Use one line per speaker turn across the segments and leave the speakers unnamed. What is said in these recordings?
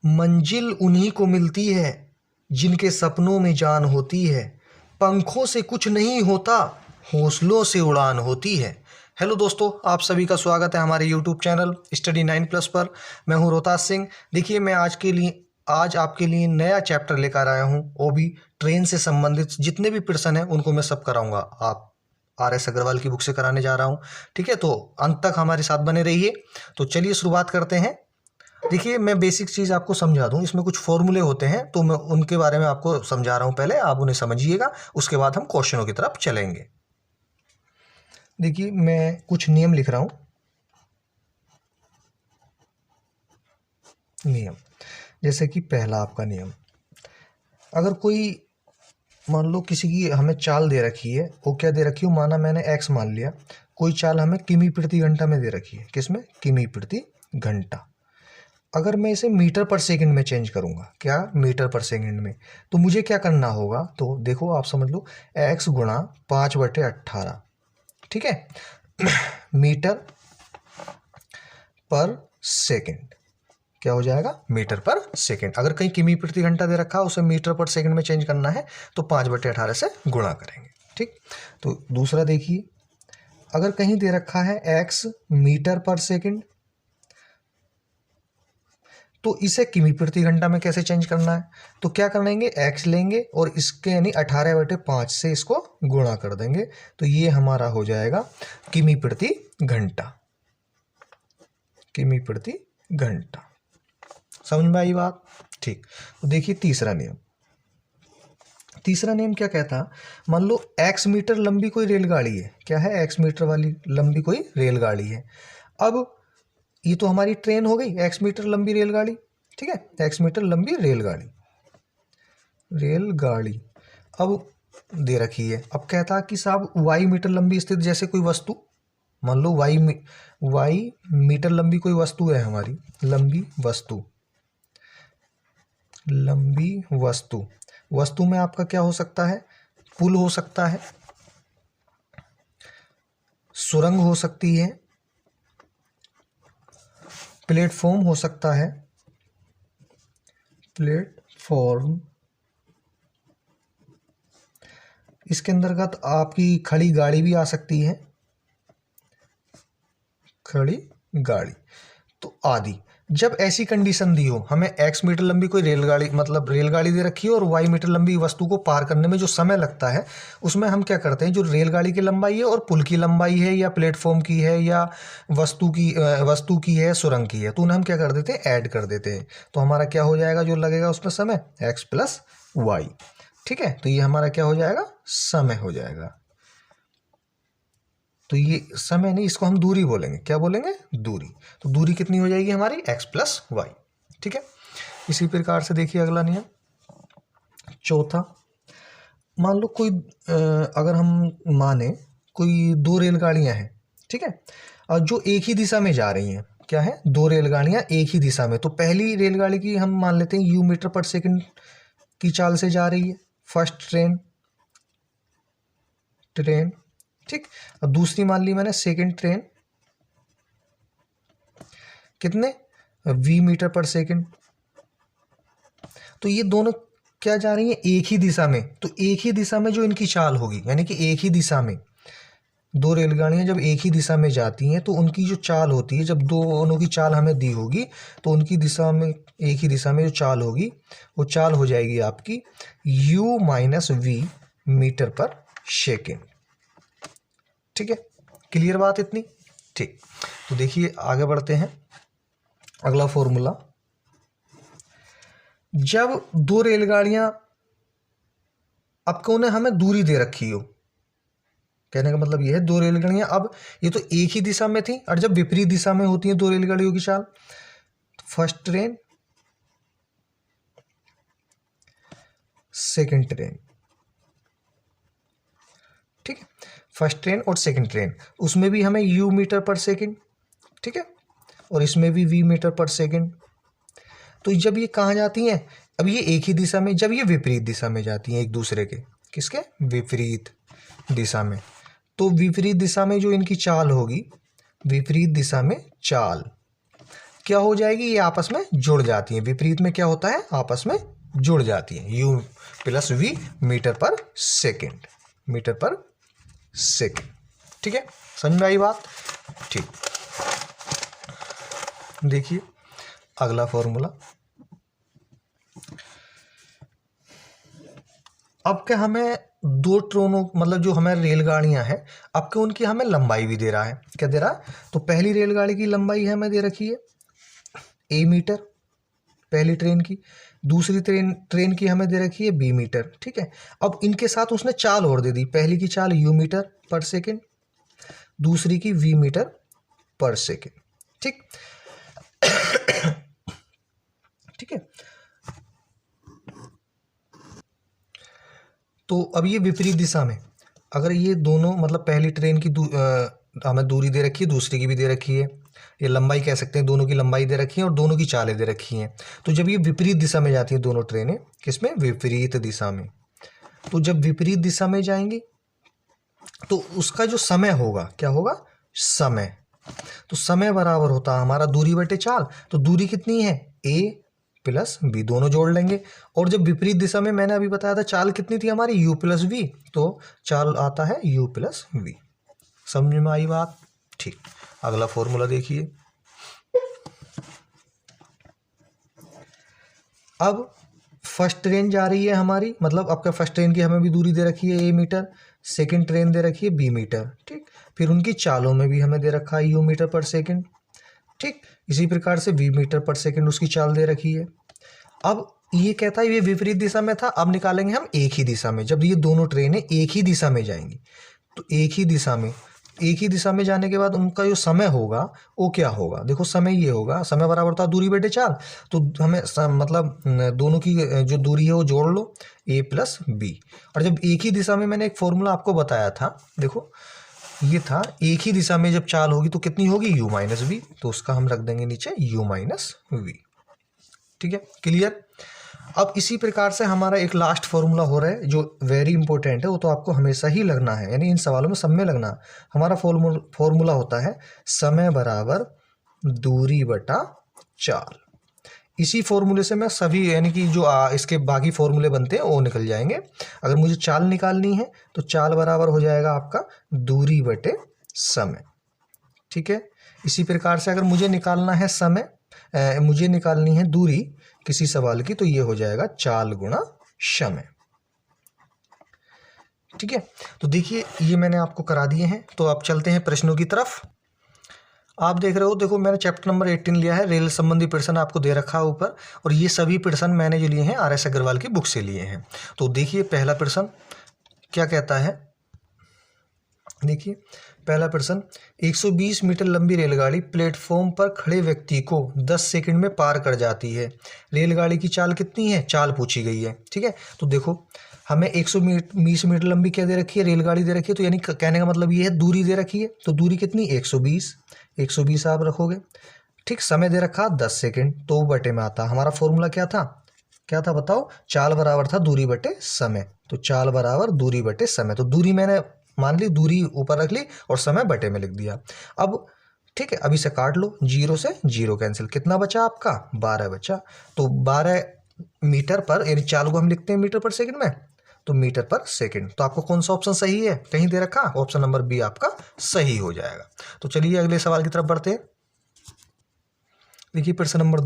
मंजिल उन्हीं को मिलती है जिनके सपनों में जान होती है। पंखों से कुछ नहीं होता, हौसलों से उड़ान होती है। हेलो दोस्तों, आप सभी का स्वागत है हमारे यूट्यूब चैनल स्टडी 9+ पर। मैं हूं रोहतास सिंह। देखिए, मैं आज आपके लिए नया चैप्टर लेकर आया हूं, वो भी ट्रेन से संबंधित जितने भी प्रश्न हैं उनको मैं सब कराऊंगा। आप RS अग्रवाल की बुक से कराने जा रहा हूं। ठीक है, तो अंत तक हमारे साथ बने रहिए। तो चलिए शुरुआत करते हैं। देखिए, मैं बेसिक चीज़ आपको समझा दूं। इसमें कुछ फॉर्मूले होते हैं तो मैं उनके बारे में आपको समझा रहा हूं। पहले आप उन्हें समझिएगा, उसके बाद हम क्वेश्चनों की तरफ चलेंगे। देखिए, मैं कुछ नियम लिख रहा हूं। नियम जैसे कि पहला आपका नियम, अगर कोई मान लो किसी की हमें चाल दे रखी है, वो क्या दे रखी हो, माना मैंने x मान लिया। कोई चाल हमें किमी प्रति घंटा में दे रखी है। किसमें? किमी प्रति घंटा। अगर मैं इसे मीटर पर सेकंड में चेंज करूंगा, क्या मीटर पर सेकंड में, तो मुझे क्या करना होगा? तो देखो, आप समझ लो, x गुणा 5/18, ठीक है, मीटर पर सेकंड। क्या हो जाएगा? मीटर पर सेकंड। अगर कहीं किमी प्रति घंटा दे रखा है, उसे मीटर पर सेकंड में चेंज करना है तो 5/18 से गुणा करेंगे। ठीक, तो दूसरा देखिए, अगर कहीं दे रखा है x मीटर पर सेकंड, तो इसे किमी प्रति घंटा में कैसे चेंज करना है? तो क्या कर लेंगे, x लेंगे और इसके यानी 18/5 से इसको गुणा कर देंगे, तो ये हमारा हो जाएगा किमी प्रति घंटा। किमी प्रति घंटा। समझ में आई बात? ठीक, तो देखिए तीसरा नियम। तीसरा नियम क्या कहता है? मान लो x मीटर लंबी कोई रेलगाड़ी है। क्या है? x मीटर वाली लंबी कोई रेलगाड़ी है। अब ये तो हमारी ट्रेन हो गई, x मीटर लंबी रेलगाड़ी। ठीक है, x मीटर लंबी रेलगाड़ी। रेलगाड़ी अब दे रखी है। अब कहता है कि साहब y मीटर लंबी स्थित जैसे कोई वस्तु, मान लो y मीटर लंबी कोई वस्तु है हमारी, लंबी वस्तु। लंबी वस्तु, वस्तु में आपका क्या हो सकता है? पुल हो सकता है, सुरंग हो सकती है, प्लेटफॉर्म हो सकता है, प्लेटफॉर्म। इसके अंतर्गत आपकी खड़ी गाड़ी भी आ सकती है, खड़ी गाड़ी। तो आदि जब ऐसी कंडीशन दी हो, हमें x मीटर लंबी कोई रेलगाड़ी, मतलब रेलगाड़ी दे रखी है और y मीटर लंबी वस्तु को पार करने में जो समय लगता है, उसमें हम क्या करते हैं, जो रेलगाड़ी की लंबाई है और पुल की लंबाई है या प्लेटफॉर्म की है या वस्तु की है, सुरंग की है, तो उन्हें हम क्या कर देते हैं, ऐड कर देते हैं। तो हमारा क्या हो जाएगा जो लगेगा उसमें समय, x + y। ठीक है, तो ये हमारा क्या हो जाएगा, समय हो जाएगा। तो ये समय नहीं, इसको हम दूरी बोलेंगे। क्या बोलेंगे? दूरी। तो दूरी कितनी हो जाएगी हमारी, x + y। ठीक है, इसी प्रकार से देखिए अगला नियम चौथा। मान लो कोई अगर हम माने कोई दो रेलगाड़ियां हैं, ठीक है, और जो एक ही दिशा में जा रही हैं। क्या है? दो रेलगाड़ियां एक ही दिशा में। तो पहली रेलगाड़ी की हम मान लेते हैं u मीटर पर सेकंड की चाल से जा रही है, फर्स्ट ट्रेन। ठीक, और दूसरी मान ली मैंने सेकंड ट्रेन, कितने, v मीटर पर सेकंड। तो ये दोनों क्या जा रही है, एक ही दिशा में। तो एक ही दिशा में जो इनकी चाल होगी, यानी कि एक ही दिशा में दो रेलगाड़ियां जब एक ही दिशा में जाती हैं तो उनकी जो चाल होती है, जब दोनों की चाल हमें दी होगी तो उनकी दिशा में, एक ही दिशा में जो चाल होगी, वो चाल हो जाएगी आपकी u - v मीटर पर सेकंड। ठीक है, क्लियर बात इतनी? ठीक, तो देखिए आगे बढ़ते हैं। अगला फॉर्मूला, जब दो रेलगाड़ियां, अब कौन है, हमें दूरी दे रखी हो, कहने का मतलब यह है दो रेलगाड़ियां, अब ये तो एक ही दिशा में थी, और जब विपरीत दिशा में होती हैं दो रेलगाड़ियों की चाल, तो फर्स्ट ट्रेन, सेकंड ट्रेन। ठीक है, फर्स्ट ट्रेन और सेकंड ट्रेन, उसमें भी हमें u मीटर पर सेकंड, ठीक है, और इसमें भी v मीटर पर सेकंड। तो जब ये कहाँ जाती हैं, अब ये एक ही दिशा में, जब ये विपरीत दिशा में जाती हैं एक दूसरे के, किसके, विपरीत दिशा में, तो विपरीत दिशा में जो इनकी चाल होगी, विपरीत दिशा में चाल, क्या हो जाएगी, ये आपस में जुड़ जाती है। विपरीत में क्या होता है, आपस में जुड़ जाती है। u प्लस v मीटर पर सेकेंड, मीटर पर सेकेंड। ठीक है, समझ में आई बात? ठीक, देखिए अगला फॉर्मूला। अब क्या हमें दो ट्रेनों मतलब जो हमें रेलगाड़ियां हैं, अब क्या उनकी हमें लंबाई भी दे रहा है। क्या दे रहा है? तो पहली रेलगाड़ी की लंबाई हमें दे रखी है a मीटर, पहली ट्रेन की। दूसरी ट्रेन की हमें दे रखी है b मीटर। ठीक है, अब इनके साथ उसने चाल और दे दी। पहली की चाल u मीटर पर सेकेंड, दूसरी की v मीटर पर सेकेंड। ठीक ठीक है, तो अब ये विपरीत दिशा में, अगर ये दोनों मतलब पहली ट्रेन की हमें दूरी दे रखी है, दूसरी की भी दे रखी है, ये लंबाई कह सकते हैं, दोनों की लंबाई दे रखी है और दोनों की चालें दे रखी हैं। तो जब ये विपरीत दिशा में जाती हैं दोनों ट्रेनें, किसमें, विपरीत दिशा में, तो जब विपरीत दिशा में जाएंगी तो उसका जो समय होगा, क्या होगा, समय, तो समय बराबर होता है हमारा दूरी बटे चाल। तो दूरी कितनी है, a प्लस बी, दोनों जोड़ लेंगे। और जब विपरीत दिशा में, मैंने अभी बताया था चाल कितनी थी हमारी, u प्लस वी, तो चाल आता है u प्लस वी। समझ में आई बात? ठीक, अगला फॉर्मूला देखिए। अब फर्स्ट ट्रेन जा रही है हमारी, मतलब आपका फर्स्ट ट्रेन की हमें भी दूरी दे रखी है a मीटर, सेकेंड ट्रेन दे रखी है b मीटर। ठीक, फिर उनकी चालों में भी हमें दे रखा है u मीटर पर सेकेंड। ठीक, इसी प्रकार से v मीटर पर सेकेंड उसकी चाल दे रखी है। अब ये कहता है ये विपरीत दिशा में था, अब निकालेंगे हम एक ही दिशा में। जब ये दोनों ट्रेनें एक ही दिशा में जाएंगी, तो एक ही दिशा में जाने के बाद उनका जो समय होगा वो क्या होगा, देखो समय ये होगा, समय बराबर था दूरी बटे चाल। तो हमें मतलब दोनों की जो दूरी है वो जोड़ लो, a प्लस बी। और जब एक ही दिशा में, मैंने एक फॉर्मूला आपको बताया था, देखो ये था, एक ही दिशा में जब चाल होगी तो कितनी होगी, u माइनस वी, तो उसका हम रख देंगे नीचे u माइनस वी। ठीक है, क्लियर? अब इसी प्रकार से हमारा एक लास्ट फॉर्मूला हो रहा है जो वेरी इंपॉर्टेंट है, वो तो आपको हमेशा ही लगना है, यानी इन सवालों में सब में लगना। हमारा फॉर्मूला होता है समय बराबर दूरी बटा चाल। इसी फॉर्मूले से मैं सभी, यानी कि जो इसके बाकी फॉर्मूले बनते हैं वो निकल जाएंगे। अगर मुझे चाल निकालनी है तो चाल बराबर हो जाएगा आपका दूरी बटे समय। ठीक है, इसी प्रकार से अगर मुझे निकालना है समय, मुझे निकालनी है दूरी किसी सवाल की, तो ये हो जाएगा चाल गुणा समय। ठीक है, तो देखिए ये मैंने आपको करा दिए हैं। तो आप चलते हैं प्रश्नों की तरफ। आप देख रहे हो, देखो मैंने चैप्टर नंबर 18 लिया है, रेल संबंधी प्रश्न आपको दे रखा है ऊपर, और ये सभी प्रश्न मैंने जो लिए हैं RS अग्रवाल की बुक से लिए हैं। तो देखिए पहला प्रश्न क्या कहता है, देखिए पहला प्रश्न, 120 मीटर लंबी रेलगाड़ी प्लेटफॉर्म पर खड़े व्यक्ति को 10 सेकंड में पार कर जाती है। रेलगाड़ी की चाल कितनी है, चाल पूछी गई है। ठीक है, तो देखो हमें 120 मीटर लंबी क्या दे रखी है, रेलगाड़ी दे रखी है, तो यानी कहने का मतलब ये है दूरी दे रखी है, तो दूरी कितनी, 120 आप रखोगे। ठीक, समय दे रखा 10 सेकेंड, तो बटे में आता। हमारा फॉर्मूला क्या था बताओ, चाल बराबर था दूरी बटे समय, तो चाल बराबर दूरी बटे समय। तो दूरी मैंने मान ली, दूरी ऊपर रख ली और समय बटे में लिख दिया। अब ठीक है, अभी से काट लो, 0 से 0 कैंसिल, कितना बचा आपका, 12 बचा। तो 12 मीटर पर, यानी चाल को हम लिखते हैं मीटर पर सेकंड में, तो मीटर पर सेकंड। तो आपको कौन सा ऑप्शन सही है, कहीं दे रखा, ऑप्शन नंबर बी आपका सही हो जाएगा। तो चलिए अगले सवाल की तरफ बढ़ते हैं। देखिए प्रश्न नंबर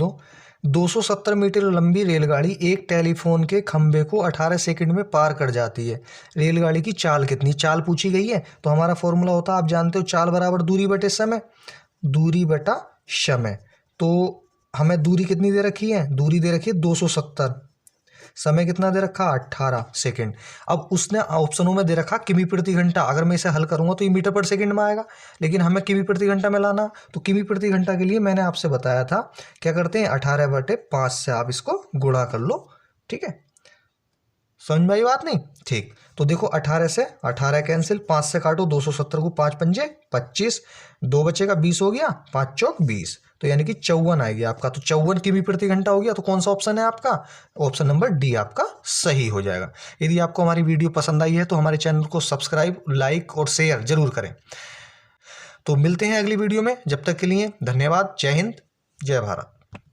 270 मीटर लंबी रेलगाड़ी एक टेलीफोन के खंभे को 18 सेकंड में पार कर जाती है। रेलगाड़ी की चाल कितनी, चाल पूछी गई है। तो हमारा फॉर्मूला होता है, आप जानते हो, चाल बराबर दूरी बटे समय, दूरी बटा समय। तो हमें दूरी कितनी दे रखी है, दूरी दे रखी है 270, समय कितना दे रखा, 18 सेकेंड। अब उसने ऑप्शनों में दे रखा किमी प्रति घंटा, अगर मैं इसे हल करूंगा तो ये मीटर पर सेकंड में आएगा, लेकिन हमें किमी प्रति घंटा में लाना। तो किमी प्रति घंटा के लिए मैंने आपसे बताया था, क्या करते हैं, 18/5 से आप इसको गुणा कर लो। ठीक है, समझ में आई बात नहीं? ठीक, तो देखो 18 से 18 कैंसिल, 5 से काटो, 270 को 5 पंजे 25, 2 बचेगा, 20 हो गया, 5 चौक 20, तो यानी कि 54 आएगी आपका। तो 54 किमी प्रति घंटा हो गया। तो कौन सा ऑप्शन है आपका, ऑप्शन नंबर डी आपका सही हो जाएगा। यदि आपको हमारी वीडियो पसंद आई है तो हमारे चैनल को सब्सक्राइब, लाइक और शेयर जरूर करें। तो मिलते हैं अगली वीडियो में, जब तक के लिए धन्यवाद, जय हिंद, जय भारत।